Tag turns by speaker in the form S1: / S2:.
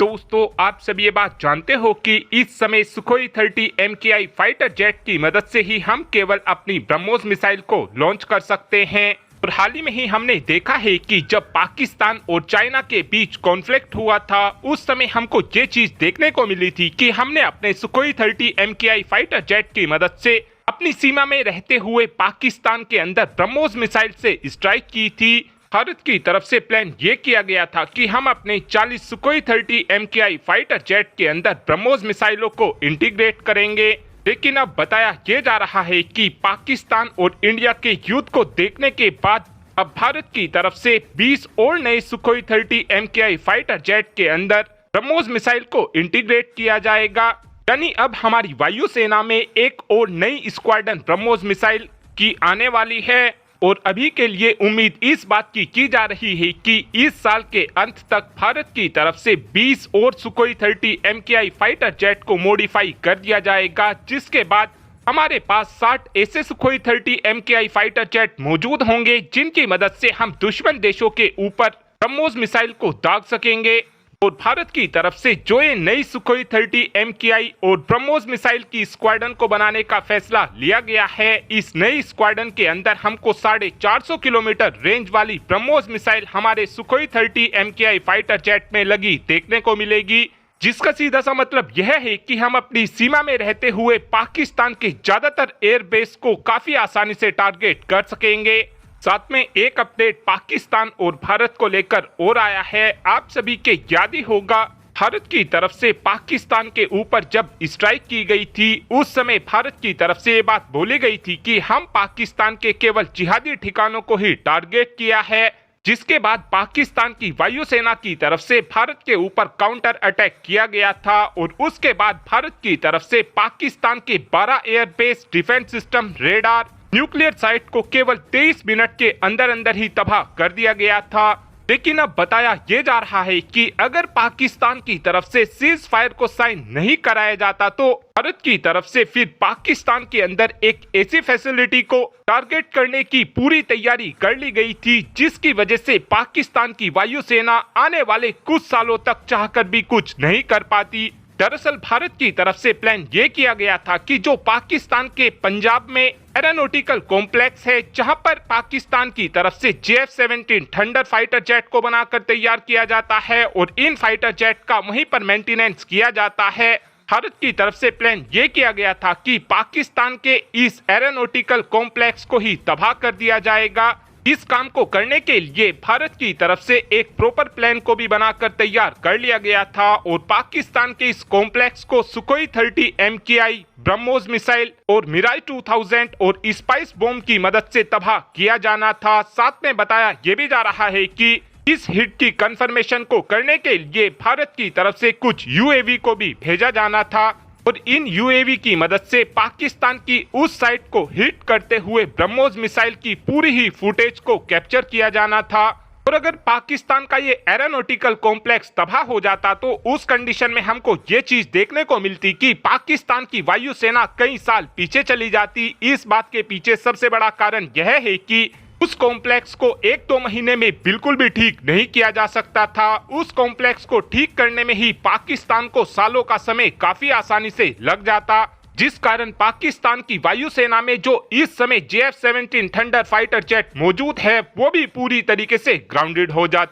S1: दोस्तों, आप सब ये बात जानते हो कि इस समय सुखोई 30 MKI फाइटर जेट की मदद से ही हम केवल अपनी ब्रह्मोस मिसाइल को लॉन्च कर सकते हैं। और हाल ही में ही हमने देखा है कि जब पाकिस्तान और चाइना के बीच कॉन्फ्लिक्ट हुआ था, उस समय हमको ये चीज देखने को मिली थी कि हमने अपने सुखोई 30 MKI फाइटर जेट की मदद से अपनी सीमा में रहते हुए पाकिस्तान के अंदर ब्रह्मोस मिसाइल से स्ट्राइक की थी। भारत की तरफ से प्लान ये किया गया था कि हम अपने 40 सुखोई 30 MKI फाइटर जेट के अंदर ब्रह्मोस मिसाइलों को इंटीग्रेट करेंगे। लेकिन अब बताया ये जा रहा है कि पाकिस्तान और इंडिया के युद्ध को देखने के बाद अब भारत की तरफ से 20 और नए सुखोई 30 MKI फाइटर जेट के अंदर ब्रह्मोस मिसाइल को इंटीग्रेट किया जाएगा। यानी अब हमारी वायुसेना में एक और नई स्क्वाड्रन ब्रह्मोस मिसाइल की आने वाली है। और अभी के लिए उम्मीद इस बात की जा रही है कि इस साल के अंत तक भारत की तरफ से 20 और सुखोई 30 MKI फाइटर जेट को मॉडिफाई कर दिया जाएगा, जिसके बाद हमारे पास 60 ऐसे सुखोई 30 MKI फाइटर जेट मौजूद होंगे जिनकी मदद से हम दुश्मन देशों के ऊपर ब्रह्मोस मिसाइल को दाग सकेंगे। और भारत की तरफ से जो ये नई सुखोई 30 MKI और ब्रह्मोस मिसाइल की स्क्वाड्रन को बनाने का फैसला लिया गया है, इस नई स्क्वाड्रन के अंदर हमको 450 किलोमीटर रेंज वाली ब्रह्मोस मिसाइल हमारे सुखोई 30 MKI फाइटर जेट में लगी देखने को मिलेगी, जिसका सीधा सा मतलब यह है कि हम अपनी सीमा में रहते हुए पाकिस्तान के ज्यादातर एयरबेस को काफी आसानी से टारगेट कर सकेंगे। साथ में एक अपडेट पाकिस्तान और भारत को लेकर और आया है। आप सभी के याद ही होगा, भारत की तरफ से पाकिस्तान के ऊपर जब स्ट्राइक की गई थी, उस समय भारत की तरफ से ये बात बोली गई थी कि हम पाकिस्तान के केवल जिहादी ठिकानों को ही टारगेट किया है। जिसके बाद पाकिस्तान की वायुसेना की तरफ से भारत के ऊपर काउंटर अटैक किया गया था और उसके बाद भारत की तरफ से पाकिस्तान के 12 airbase, defence system, radar, nuclear site को केवल 23 मिनट के अंदर अंदर ही तबाह कर दिया गया था। लेकिन अब बताया ये जा रहा है कि अगर पाकिस्तान की तरफ से सीज फायर को साइन नहीं कराया जाता तो भारत की तरफ से फिर पाकिस्तान के अंदर एक ऐसी फैसिलिटी को टारगेट करने की पूरी तैयारी कर ली गई थी, जिसकी वजह से पाकिस्तान की वायुसेना आने वाले कुछ सालों तक चाहकर भी कुछ नहीं कर पाती। दरअसल भारत की तरफ से प्लान ये किया गया था कि जो पाकिस्तान के पंजाब में एरोनॉटिकल कॉम्प्लेक्स है, जहां पर पाकिस्तान की तरफ से JF-17 थंडर फाइटर जेट को बनाकर तैयार किया जाता है और इन फाइटर जेट का वहीं पर मेंटेनेंस किया जाता है। भारत की तरफ से प्लान ये किया गया था कि पाकिस्तान के इस एरोनॉटिकल कॉम्प्लेक्स को ही तबाह कर दिया जाएगा। इस काम को करने के लिए भारत की तरफ से एक प्रॉपर प्लान को भी बनाकर तैयार कर लिया गया था और पाकिस्तान के इस कॉम्प्लेक्स को सुखोई 30 MKI, ब्रह्मोस मिसाइल और मिराज 2000 और स्पाइस बॉम्ब की मदद से तबाह किया जाना था। साथ में बताया ये भी जा रहा है कि इस हिट की कंफर्मेशन को करने के लिए भारत की तरफ से कुछ UAV को भी भेजा जाना था और इन UAV की मदद से पाकिस्तान की उस साइट को हिट करते हुए ब्रह्मोस मिसाइल की पूरी ही फुटेज को कैप्चर किया जाना था। और अगर पाकिस्तान का ये एरोनॉटिकल कॉम्प्लेक्स तबाह हो जाता तो उस कंडीशन में हमको ये चीज देखने को मिलती कि पाकिस्तान की वायुसेना कई साल पीछे चली जाती। इस बात के पीछे सबसे बड़ा कारण यह है कि उस कॉम्प्लेक्स को 1-2 महीने में बिल्कुल भी ठीक नहीं किया जा सकता था। उस कॉम्प्लेक्स को ठीक करने में ही पाकिस्तान को सालों का समय काफी आसानी से लग जाता, जिस कारण पाकिस्तान की वायुसेना में जो इस समय JF-17 थंडर फाइटर जेट मौजूद है, वो भी पूरी तरीके से ग्राउंडेड हो जाते।